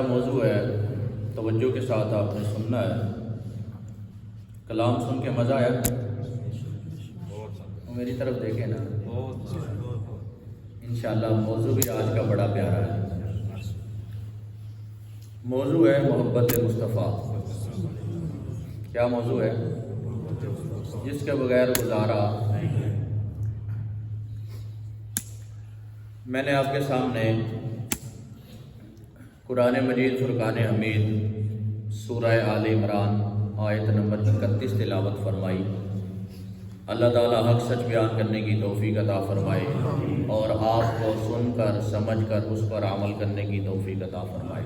موضوع ہے، توجہ کے ساتھ آپ نے سننا ہے۔ کلام سن کے مزہ آیا؟ میری طرف دیکھیں نا، انشاءاللہ موضوع بھی آج کا بڑا پیارا ہے۔ موضوع ہے محبت مصطفیٰ۔ کیا موضوع ہے؟ جس کے بغیر گزارا نہیں۔ میں نے آپ کے سامنے قرآن مجید فرقان حمید سورہ آل عمران آیت نمبر 31 تلاوت فرمائی۔ اللہ تعالیٰ حق سچ بیان کرنے کی توفیق عطا فرمائے اور آپ کو سن کر سمجھ کر اس پر عمل کرنے کی توفیق عطا فرمائے۔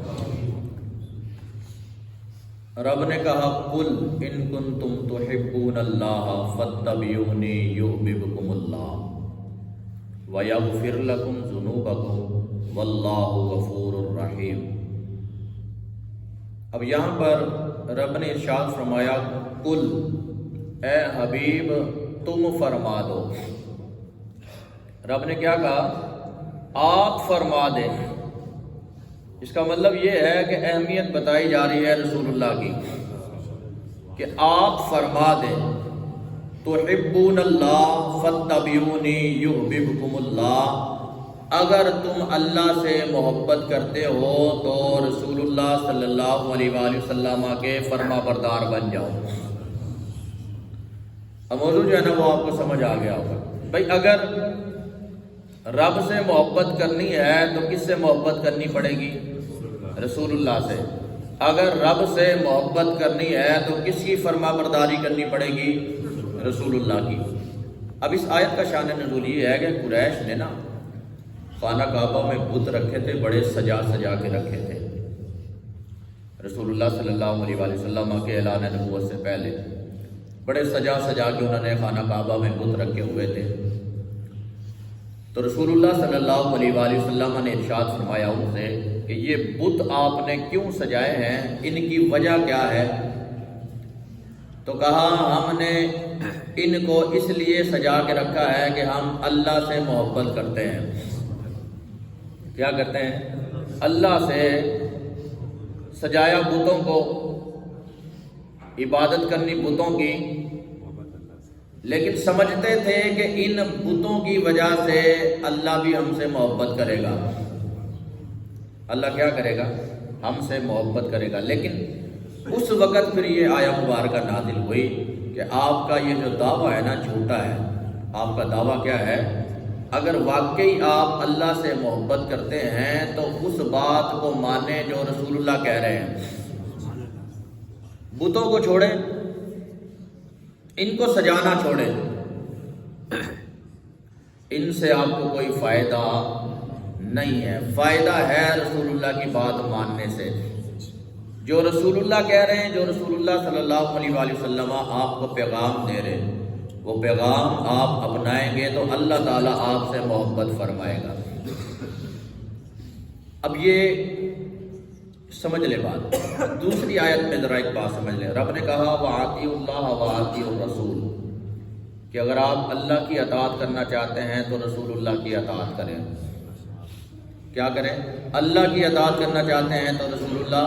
رب نے کہا قل ان کنتم تحبون اللہ فاتبعونی یحببکم اللہ ویغفر لکم ذنوبکم واللہ غفور الرحیم۔ اب یہاں پر رب نے ارشاد فرمایا قل، اے حبیب تم فرما دو۔ رب نے کیا کہا؟ آپ فرما دیں۔ اس کا مطلب یہ ہے کہ اہمیت بتائی جا رہی ہے رسول اللہ کی کہ آپ فرما دیں تحبون اللہ فاتبعونی یحببکم اللہ۔ اگر تم اللہ سے محبت کرتے ہو تو رسول اللہ صلی اللہ علیہ وآلہ وسلم کے فرما بردار بن جاؤ۔ اب موضوع جو ہے نا وہ آپ کو سمجھ آ گیا ہوگا۔ بھائی اگر رب سے محبت کرنی ہے تو کس سے محبت کرنی پڑے گی؟ رسول اللہ سے۔ اگر رب سے محبت کرنی ہے تو کس کی فرما برداری کرنی پڑے گی؟ رسول اللہ کی۔ اب اس آیت کا شان نزول یہ ہے کہ قریش نے نا خانہ کعبہ میں بت رکھے تھے، بڑے سجا سجا کے رکھے تھے۔ رسول اللہ صلی اللہ علیہ وآلہ وسلم کے اعلان نبوت سے پہلے بڑے سجا سجا کے انہوں نے خانہ کعبہ میں بت رکھے ہوئے تھے۔ تو رسول اللہ صلی اللہ علیہ وآلہ وسلم نے ارشاد فرمایا ان سے کہ یہ بت آپ نے کیوں سجائے ہیں، ان کی وجہ کیا ہے؟ تو کہا ہم نے ان کو اس لیے سجا کے رکھا ہے کہ ہم اللہ سے محبت کرتے ہیں۔ کیا کرتے ہیں؟ اللہ سے سجایا بتوں کو، عبادت کرنی بتوں کی، لیکن سمجھتے تھے کہ ان بتوں کی وجہ سے اللہ بھی ہم سے محبت کرے گا۔ اللہ کیا کرے گا؟ ہم سے محبت کرے گا۔ لیکن اس وقت پھر یہ آیت مبارکہ نازل ہوئی کہ آپ کا یہ جو دعویٰ ہے نا جھوٹا ہے۔ آپ کا دعویٰ کیا ہے؟ اگر واقعی آپ اللہ سے محبت کرتے ہیں تو اس بات کو مانیں جو رسول اللہ کہہ رہے ہیں۔ بتوں کو چھوڑیں، ان کو سجانا چھوڑیں، ان سے آپ کو کوئی فائدہ نہیں ہے۔ فائدہ ہے رسول اللہ کی بات ماننے سے۔ جو رسول اللہ کہہ رہے ہیں، جو رسول اللہ صلی اللہ علیہ وآلہ وسلم آپ کو پیغام دے رہے ہیں، وہ پیغام آپ اپنائیں گے تو اللہ تعالیٰ آپ سے محبت فرمائے گا۔ اب یہ سمجھ لے بات۔ دوسری آیت میں ذرا ایک بات سمجھ لیں۔ رب نے کہا وَأَطِیعُوا اللَّهَ وَأَطِیعُوا الرَّسُولَ کہ اگر آپ اللہ کی اطاعت کرنا چاہتے ہیں تو رسول اللہ کی اطاعت کریں۔ کیا کریں؟ اللہ کی اطاعت کرنا چاہتے ہیں تو رسول اللہ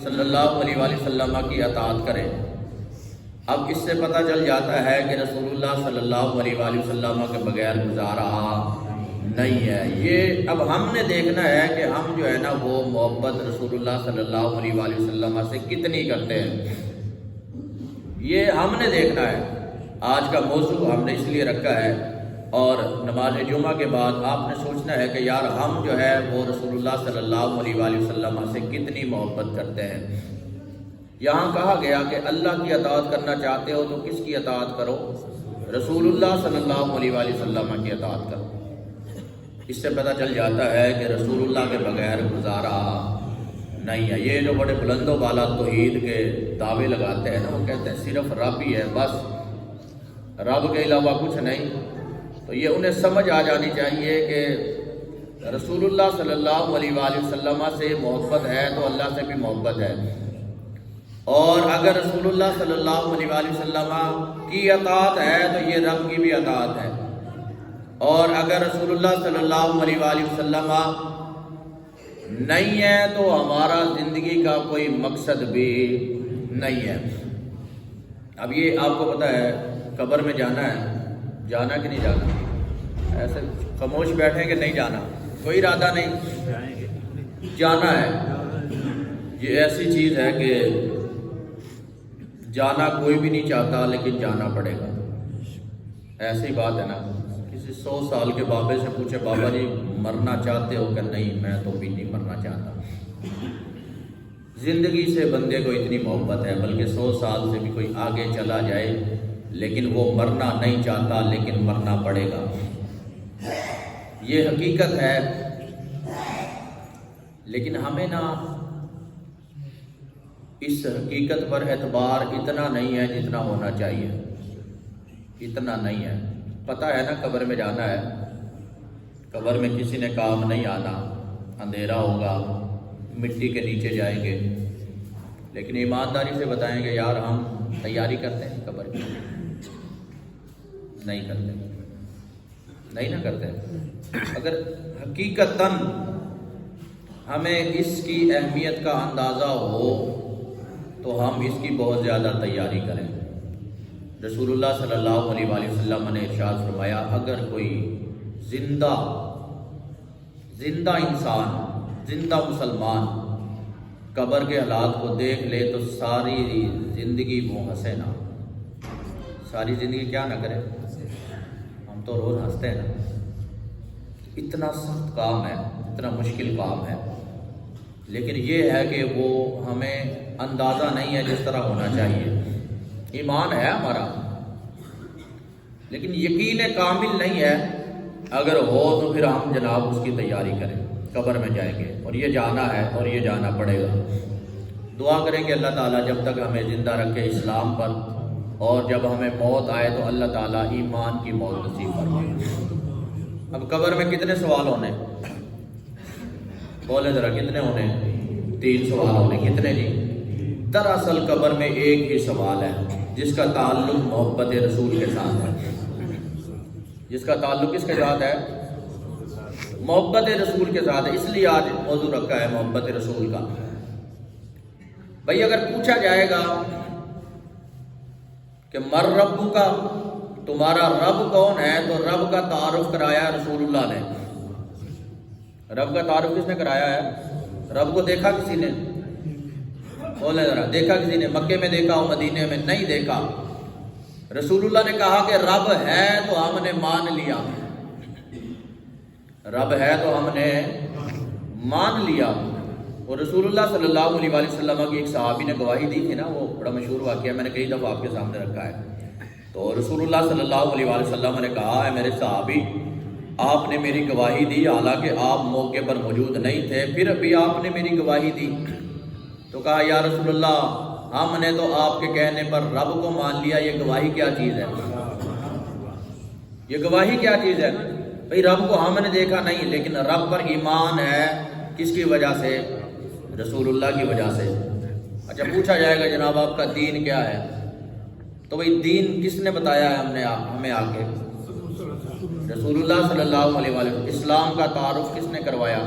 صلی اللہ علیہ وآلہ وسلم کی اطاعت کریں۔ اب اس سے پتہ چل جاتا ہے کہ رسول اللہ صلی اللہ علیہ وآلہ وسلم کے بغیر گزارا نہیں ہے۔ یہ اب ہم نے دیکھنا ہے کہ ہم جو ہے نا وہ محبت رسول اللہ صلی اللہ علیہ وآلہ وسلم سے کتنی کرتے ہیں، یہ ہم نے دیکھنا ہے۔ آج کا موضوع ہم نے اس لیے رکھا ہے، اور نماز جمعہ کے بعد آپ نے سوچنا ہے کہ یار ہم جو ہے وہ رسول اللہ صلی اللہ علیہ وآلہ وسلم سے کتنی محبت کرتے ہیں۔ یہاں کہا گیا کہ اللہ کی اطاعت کرنا چاہتے ہو تو کس کی اطاعت کرو؟ رسول اللہ صلی اللہ علیہ وآلہ وسلم کی اطاعت کرو۔ اس سے پتہ چل جاتا ہے کہ رسول اللہ کے بغیر گزارا نہیں ہے۔ یہ جو بڑے بلند و بالا توحید کے دعوے لگاتے ہیں نا، وہ کہتے ہیں صرف رب ہی ہے، بس رب کے علاوہ کچھ نہیں، تو یہ انہیں سمجھ آ جانی چاہیے کہ رسول اللہ صلی اللہ علیہ وآلہ وسلم سے محبت ہے تو اللہ سے بھی محبت ہے، اور اگر رسول اللہ صلی اللہ علیہ وآلہ وسلم کی اطاعت ہے تو یہ رب کی بھی اطاعت ہے، اور اگر رسول اللہ صلی اللہ علیہ وآلہ وسلم نہیں ہے تو ہمارا زندگی کا کوئی مقصد بھی نہیں ہے۔ اب یہ آپ کو پتہ ہے قبر میں جانا ہے، جانا کہ نہیں جانا؟ ایسے خاموش بیٹھیں کہ نہیں جانا، کوئی ارادہ نہیں، جانا ہے۔ یہ ایسی چیز ہے کہ جانا کوئی بھی نہیں چاہتا لیکن جانا پڑے گا، ایسی بات ہے نا۔ کسی 100 سال کے بابے سے پوچھے بابا جی مرنا چاہتے ہو کہ نہیں، میں تو بھی نہیں مرنا چاہتا۔ زندگی سے بندے کو اتنی محبت ہے، بلکہ 100 سال سے بھی کوئی آگے چلا جائے لیکن وہ مرنا نہیں چاہتا، لیکن مرنا پڑے گا۔ یہ حقیقت ہے، لیکن ہمیں نا اس حقیقت پر اعتبار اتنا نہیں ہے جتنا ہونا چاہیے، اتنا نہیں ہے۔ پتہ ہے نا قبر میں جانا ہے، قبر میں کسی نے کام نہیں آنا، اندھیرا ہوگا، مٹی کے نیچے جائیں گے، لیکن ایمانداری سے بتائیں گے یار ہم تیاری کرتے ہیں قبر کی؟ نہیں کرتے، نہیں نہ کرتے۔ اگر حقیقتاً ہمیں اس کی اہمیت کا اندازہ ہو تو ہم اس کی بہت زیادہ تیاری کریں۔ رسول اللہ صلی اللہ علیہ وآلہ وسلم نے ارشاد فرمایا، اگر کوئی زندہ انسان، زندہ مسلمان قبر کے حالات کو دیکھ لے تو ساری زندگی وہ ہنسے نا، ساری زندگی کیا نہ کرے؟ ہم تو روز ہنستے ہیں نا۔ اتنا سخت کام ہے، اتنا مشکل کام ہے، لیکن یہ ہے کہ وہ ہمیں اندازہ نہیں ہے جس طرح ہونا چاہیے۔ ایمان ہے ہمارا، لیکن یقین کامل نہیں ہے۔ اگر ہو تو پھر ہم جناب اس کی تیاری کریں، قبر میں جائیں گے اور یہ جانا ہے اور یہ جانا پڑے گا۔ دعا کریں کہ اللہ تعالیٰ جب تک ہمیں زندہ رکھے اسلام پر، اور جب ہمیں موت آئے تو اللہ تعالیٰ ایمان کی موت نصیب فرمائے۔ اب قبر میں کتنے سوال ہونے؟ بولے ذرا کتنے ہونے؟ 3 سوال ہونے۔ کتنے جی؟ دراصل قبر میں ایک ہی سوال ہے جس کا تعلق محبت رسول کے ساتھ ہے۔ جس کا تعلق کس کے ساتھ ہے؟ محبت رسول کے ساتھ ہے۔ اس لیے آج موضوع رکھا ہے محبت رسول کا۔ بھئی اگر پوچھا جائے گا کہ مر ربو کا، تمہارا رب کون ہے، تو رب کا تعارف کرایا رسول اللہ نے۔ رب کا تعارف کس نے کرایا ہے؟ رب کو دیکھا کسی نے؟ بولے ذرا، دیکھا کسی نے؟ مکے میں دیکھا ہو، مدینے میں نہیں دیکھا۔ رسول اللہ نے کہا کہ رب ہے تو ہم نے مان لیا، رب ہے تو ہم نے مان لیا۔ اور رسول اللہ صلی اللہ علیہ وآلہ وسلم کی ایک صحابی نے گواہی دی تھی نا، وہ بڑا مشہور واقعہ، میں نے کئی دفعہ آپ کے سامنے رکھا ہے۔ تو رسول اللہ صلی اللہ علیہ وآلہ وسلم نے کہا، ہے میرے صحابی، آپ نے میری گواہی دی، حالانکہ آپ موقع پر موجود نہیں تھے، پھر بھی آپ نے میری گواہی دی۔ تو کہا یا رسول اللہ، ہم نے تو آپ کے کہنے پر رب کو مان لیا، یہ گواہی کیا چیز ہے؟ یہ گواہی کیا چیز ہے؟ بھئی رب کو ہم نے دیکھا نہیں، لیکن رب پر ایمان ہے، کس کی وجہ سے؟ رسول اللہ کی وجہ سے۔ اچھا پوچھا جائے گا جناب آپ کا دین کیا ہے، تو بھئی دین کس نے بتایا ہے ہمیں آگے؟ رسول اللہ صلی اللہ علیہ وسلم۔ اسلام کا تعارف کس نے کروایا؟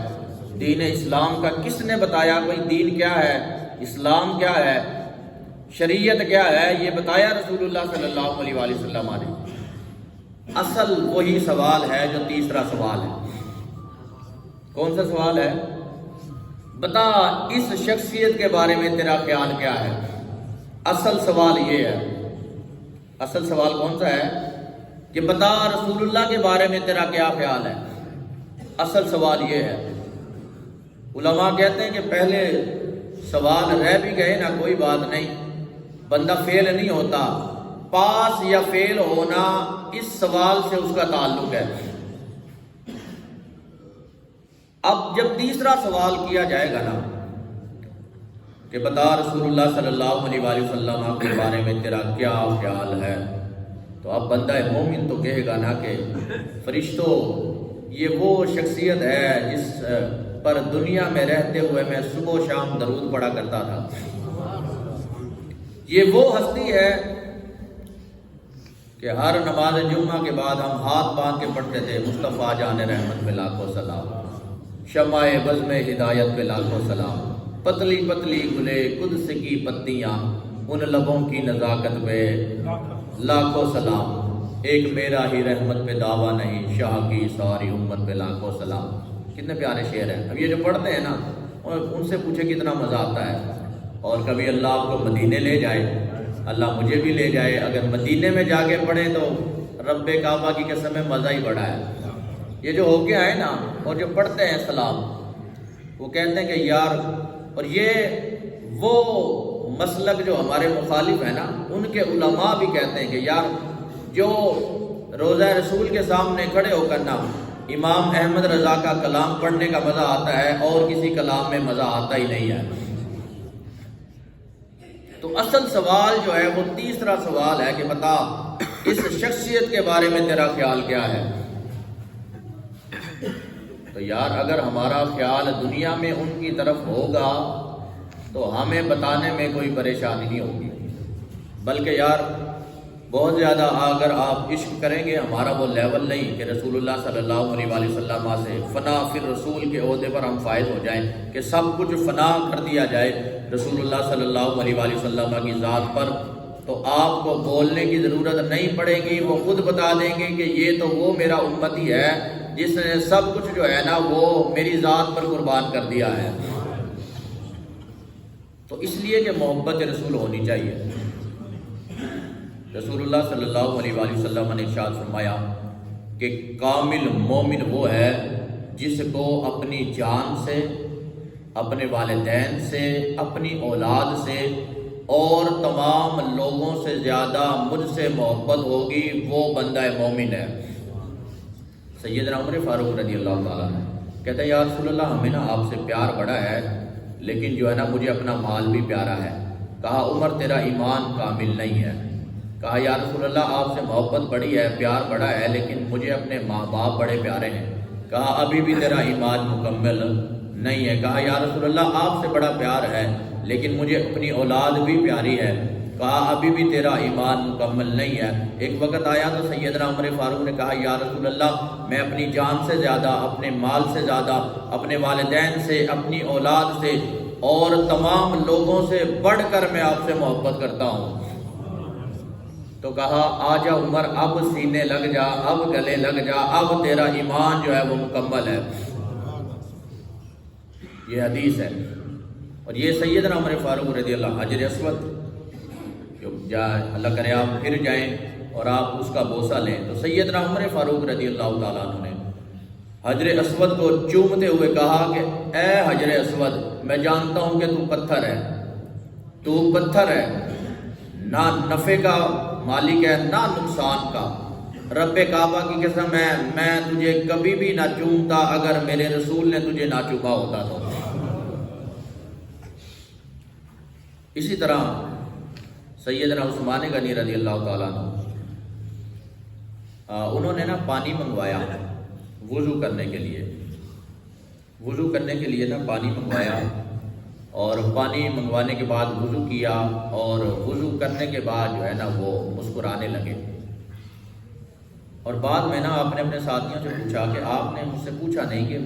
دین اسلام کا کس نے بتایا؟ بھئی دین کیا ہے، اسلام کیا ہے، شریعت کیا ہے، یہ بتایا رسول اللہ صلی اللہ علیہ وآلہ وسلم نے۔ اصل وہی سوال ہے جو تیسرا سوال ہے۔ کون سا سوال ہے؟ بتا اس شخصیت کے بارے میں تیرا خیال کیا ہے؟ اصل سوال یہ ہے۔ اصل سوال کون سا ہے؟ کہ بتا رسول اللہ کے بارے میں تیرا کیا خیال ہے؟ اصل سوال یہ ہے۔ علماء کہتے ہیں کہ پہلے سوال رہ بھی گئے نا، کوئی بات نہیں، بندہ فیل نہیں ہوتا، پاس یا فیل ہونا اس سوال سے اس کا تعلق ہے۔ اب جب تیسرا سوال کیا جائے گا نا کہ بتا رسول اللہ صلی اللہ علیہ وآلہ وسلم کے بارے میں تیرا کیا خیال ہے، تو اب بندہ مومن تو کہے گا نا کہ فرشتوں، یہ وہ شخصیت ہے جس پر دنیا میں رہتے ہوئے میں صبح و شام درود پڑھا کرتا تھا۔ یہ وہ ہستی ہے کہ ہر نماز جمعہ کے بعد ہم ہاتھ باندھ کے پڑھتے تھے، مصطفیٰ جان رحمت میں لاکھوں سلام۔ شمع بزم ہدایت پہ لاکھوں سلام، پتلی پتلی گلے قدس کی پتیاں، ان لبوں کی نزاکت پہ لاکھوں سلام، ایک میرا ہی رحمت پہ دعویٰ نہیں، شاہ کی ساری امت پہ لاکھوں سلام۔ کتنے پیارے شعر ہیں۔ اب یہ جو پڑھتے ہیں نا، اور ان سے پوچھے کتنا مزہ آتا ہے۔ اور کبھی اللہ آپ کو مدینے لے جائے، اللہ مجھے بھی لے جائے، اگر مدینے میں جا کے پڑھیں تو رب کعبہ کی قسم میں مزہ ہی بڑا ہے۔ یہ جو ہو کے آئے نا اور جو پڑھتے ہیں سلام، وہ کہتے ہیں کہ یار، اور یہ وہ مسلک جو ہمارے مخالف ہیں نا، ان کے علماء بھی کہتے ہیں کہ یار جو روضہ رسول کے سامنے کھڑے ہو کر نا امام احمد رضا کا کلام پڑھنے کا مزہ آتا ہے، اور کسی کلام میں مزہ آتا ہی نہیں ہے۔ تو اصل سوال جو ہے وہ تیسرا سوال ہے کہ بتا اس شخصیت کے بارے میں تیرا خیال کیا ہے؟ تو یار اگر ہمارا خیال دنیا میں ان کی طرف ہوگا تو ہمیں بتانے میں کوئی پریشانی نہیں ہوگی، بلکہ یار بہت زیادہ اگر آپ عشق کریں گے، ہمارا وہ لیول نہیں کہ رسول اللہ صلی اللہ علیہ وآلہ وسلم سے فنا پھر رسول کے عہدے پر ہم فائز ہو جائیں کہ سب کچھ فنا کر دیا جائے رسول اللہ صلی اللہ علیہ وآلہ وسلم کی ذات پر، تو آپ کو بولنے کی ضرورت نہیں پڑے گی، وہ خود بتا دیں گے کہ یہ تو وہ میرا امتی ہے جس نے سب کچھ جو ہے نا وہ میری ذات پر قربان کر دیا ہے۔ تو اس لیے کہ محبت رسول ہونی چاہیے۔ رسول اللہ صلی اللہ علیہ وآلہ وسلم نے ارشاد فرمایا کہ کامل مومن وہ ہے جس کو اپنی جان سے، اپنے والدین سے، اپنی اولاد سے اور تمام لوگوں سے زیادہ مجھ سے محبت ہوگی، وہ بندہ مومن ہے۔ سیدنا عمر فاروق رضی اللہ تعالیٰ کہتے ہیں یا رسول اللہ ہمیں نا آپ سے پیار بڑا ہے، لیکن جو ہے نا مجھے اپنا مال بھی پیارا ہے۔ کہا عمر تیرا ایمان کامل نہیں ہے۔ کہا یا رسول اللہ آپ سے محبت بڑی ہے، پیار بڑا ہے، لیکن مجھے اپنے ماں باپ بڑے پیارے ہیں۔ کہا ابھی بھی تیرا ایمان مکمل نہیں ہے۔ کہا یا رسول اللہ آپ سے بڑا پیار ہے، لیکن مجھے اپنی اولاد بھی پیاری ہے۔ کہا ابھی بھی تیرا ایمان مکمل نہیں ہے۔ ایک وقت آیا تو سیدنا عمر فاروق نے کہا یا رسول اللہ میں اپنی جان سے زیادہ، اپنے مال سے زیادہ، اپنے والدین سے، اپنی اولاد سے اور تمام لوگوں سے بڑھ کر میں آپ سے محبت کرتا ہوں۔ تو کہا آجا عمر اب سینے لگ جا، اب گلے لگ جا، اب تیرا ایمان جو ہے وہ مکمل ہے۔ یہ حدیث ہے۔ اور یہ سیدنا عمر فاروق رضی اللہ حجر اسود اللہ کرے آپ پھر جائیں اور آپ اس کا بوسہ لیں، تو سیدنا عمر فاروق رضی اللہ تعالیٰ عنہ نے حجر اسود کو چومتے ہوئے کہا کہ اے حجر اسود میں جانتا ہوں کہ تو پتھر ہے، تو پتھر ہے، نہ نفع کا مالک ہے نہ نقصان کا، رب کعبہ کی قسم ہے میں تجھے کبھی بھی نہ چومتا اگر میرے رسول نے تجھے نہ چوما ہوتا تو۔ اسی طرح سیدنا عثمان غنی رضی اللہ تعالیٰ عنہ انہوں نے نا پانی منگوایا وضو کرنے کے لیے، وضو کرنے کے لیے نا پانی منگوایا، اور پانی منگوانے کے بعد وضو کیا، اور وضو کرنے کے بعد جو ہے نا وہ مسکرانے لگے۔ اور بعد میں نا آپ نے اپنے ساتھیوں سے پوچھا کہ آپ نے مجھ سے پوچھا نہیں کہ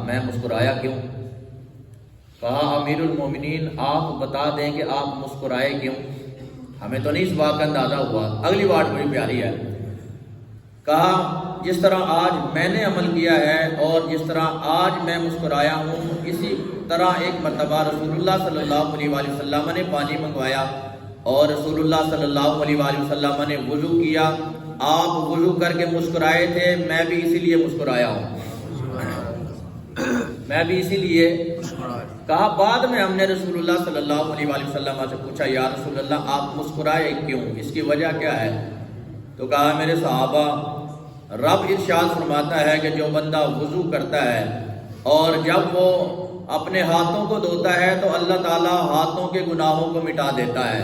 میں مسکرایا کیوں؟ کہا امیر المومنین آپ بتا دیں کہ آپ مسکرائے کیوں، ہمیں تو نہیں اس بات کا اندازہ ہوا۔ اگلی بات بڑی پیاری ہے، کہا جس طرح آج میں نے عمل کیا ہے اور جس طرح آج میں مسکرایا ہوں، اسی طرح ایک مرتبہ رسول اللہ صلی اللہ علیہ وآلہ وسلم نے پانی منگوایا اور رسول اللہ صلی اللہ علیہ وآلہ وسلم نے وضو کیا، آپ وضو کر کے مسکرائے تھے، میں بھی اسی لیے مسکرایا ہوں، میں بھی اسی لیے۔ کہا بعد میں ہم نے رسول اللہ صلی اللہ علیہ وآلہ وسلم سے پوچھا یا رسول اللہ آپ مسکرائے کیوں، اس کی وجہ کیا ہے؟ تو کہا میرے صحابہ رب ارشاد فرماتا ہے کہ جو بندہ وضو کرتا ہے اور جب وہ اپنے ہاتھوں کو دھوتا ہے تو اللہ تعالیٰ ہاتھوں کے گناہوں کو مٹا دیتا ہے،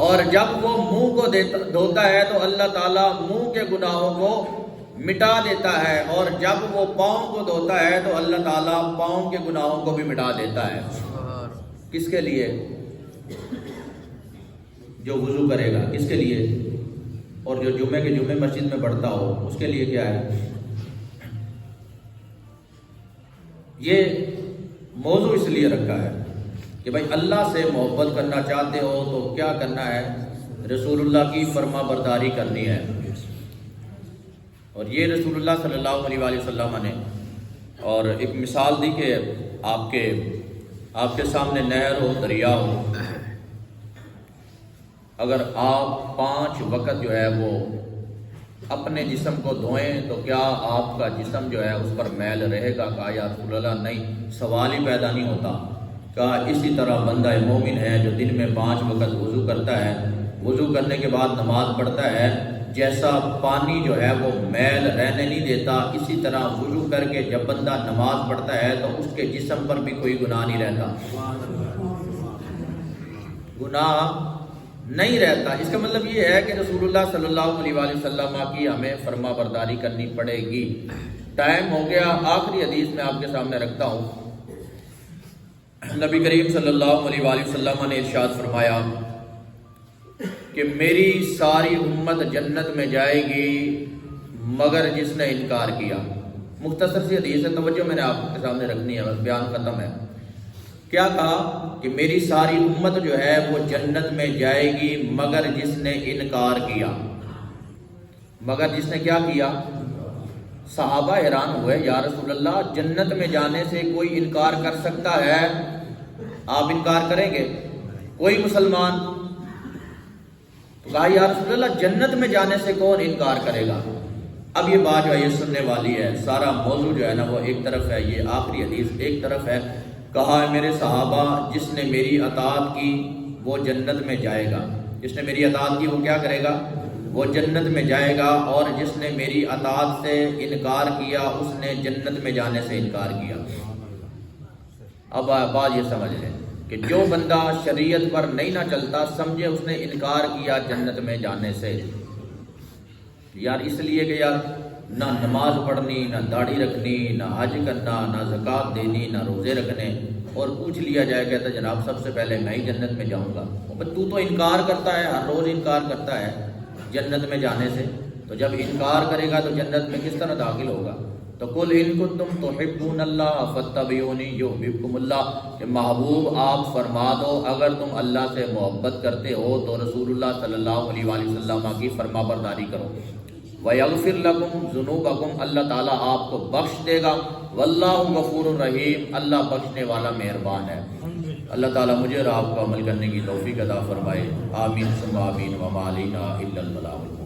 اور جب وہ منہ کو دھوتا ہے تو اللہ تعالیٰ منہ کے گناہوں کو مٹا دیتا ہے، اور جب وہ پاؤں کو دھوتا ہے تو اللہ تعالیٰ پاؤں کے گناہوں کو بھی مٹا دیتا ہے۔ کس کے لیے؟ جو وضو کرے گا، کس کے لیے؟ اور جو جمعے کے جمعے مسجد میں پڑھتا ہو اس کے لیے کیا ہے؟ یہ موضوع اس لیے رکھا ہے کہ بھائی اللہ سے محبت کرنا چاہتے ہو تو کیا کرنا ہے؟ رسول اللہ کی فرما برداری کرنی ہے. اور یہ رسول اللہ صلی اللہ علیہ وآلہ وسلم نے اور ایک مثال دی کہ آپ کے سامنے نہر ہو، دریا ہو، اگر آپ 5 وقت جو ہے وہ اپنے جسم کو دھوئیں تو کیا آپ کا جسم جو ہے اس پر میل رہے گا؟ کہا یا رسول اللہ نہیں، سوال ہی پیدا نہیں ہوتا. کہا اسی طرح بندہ مومن ہے جو دن میں 5 وقت وضو کرتا ہے، وضو کرنے کے بعد نماز پڑھتا ہے، جیسا پانی جو ہے وہ میل رہنے نہیں دیتا، اسی طرح وضو کر کے جب بندہ نماز پڑھتا ہے تو اس کے جسم پر بھی کوئی گناہ نہیں رہتا، گناہ نہیں رہتا. اس کا مطلب یہ ہے کہ رسول اللہ صلی اللہ علیہ وآلہ وسلم کی ہمیں فرما برداری کرنی پڑے گی. ٹائم ہو گیا، آخری حدیث میں آپ کے سامنے رکھتا ہوں. نبی کریم صلی اللہ علیہ وآلہ وسلم نے ارشاد فرمایا کہ میری ساری امت جنت میں جائے گی مگر جس نے انکار کیا. مختصر سی حدیث ہے، توجہ میں نے آپ کے سامنے رکھنی ہے، بس بیان ختم ہے. کیا کہا کہ میری ساری امت جو ہے وہ جنت میں جائے گی مگر جس نے انکار کیا. مگر جس نے کیا کیا؟ صحابہ حیران ہوئے، یا رسول اللہ جنت میں جانے سے کوئی انکار کر سکتا ہے؟ آپ انکار کریں گے؟ کوئی مسلمان؟ تو کہا یا رسول اللہ جنت میں جانے سے کون انکار کرے گا؟ اب یہ بات جو ہے یہ سننے والی ہے، سارا موضوع جو ہے نا وہ ایک طرف ہے، یہ آخری حدیث ایک طرف ہے. کہا ہے میرے صحابہ جس نے میری اطاعت کی وہ جنت میں جائے گا. جس نے میری اطاعت کی وہ کیا کرے گا؟ وہ جنت میں جائے گا. اور جس نے میری اطاعت سے انکار کیا اس نے جنت میں جانے سے انکار کیا. اب بات یہ سمجھ لیں کہ جو بندہ شریعت پر نہیں نہ چلتا سمجھے اس نے انکار کیا جنت میں جانے سے. یار اس لیے کہ یار نہ نماز پڑھنی، نہ داڑھی رکھنی، نہ حج کرنا، نہ زکوٰۃ دینی، نہ روزے رکھنے، اور پوچھ لیا جائے کہتا جناب سب سے پہلے میں ہی جنت میں جاؤں گا. تو انکار کرتا ہے، ہر روز انکار کرتا ہے جنت میں جانے سے. تو جب انکار کرے گا تو جنت میں کس طرح داخل ہوگا؟ تو قل ان کنتم تحبون اللہ فاتبعونی یحببکم اللہ، کہ محبوب آپ فرما دو اگر تم اللہ سے محبت کرتے ہو تو رسول اللہ صلی اللہ علیہ وآلہ وسلم کی فرما برداری کرو. وَيَغْفِرْ لَكُمْ ذُنُوبَكُمْ، اللہ تعالیٰ آپ کو بخش دے گا. وَاللَّهُ غَفُورٌ رَحِيمٌ، اللہ بخشنے والا مہربان ہے. اللہ تعالیٰ مجھے اور آپ کو عمل کرنے کی توفیق عطا فرمائے. آمین ثم آمین. وما علینا الا البلاغ.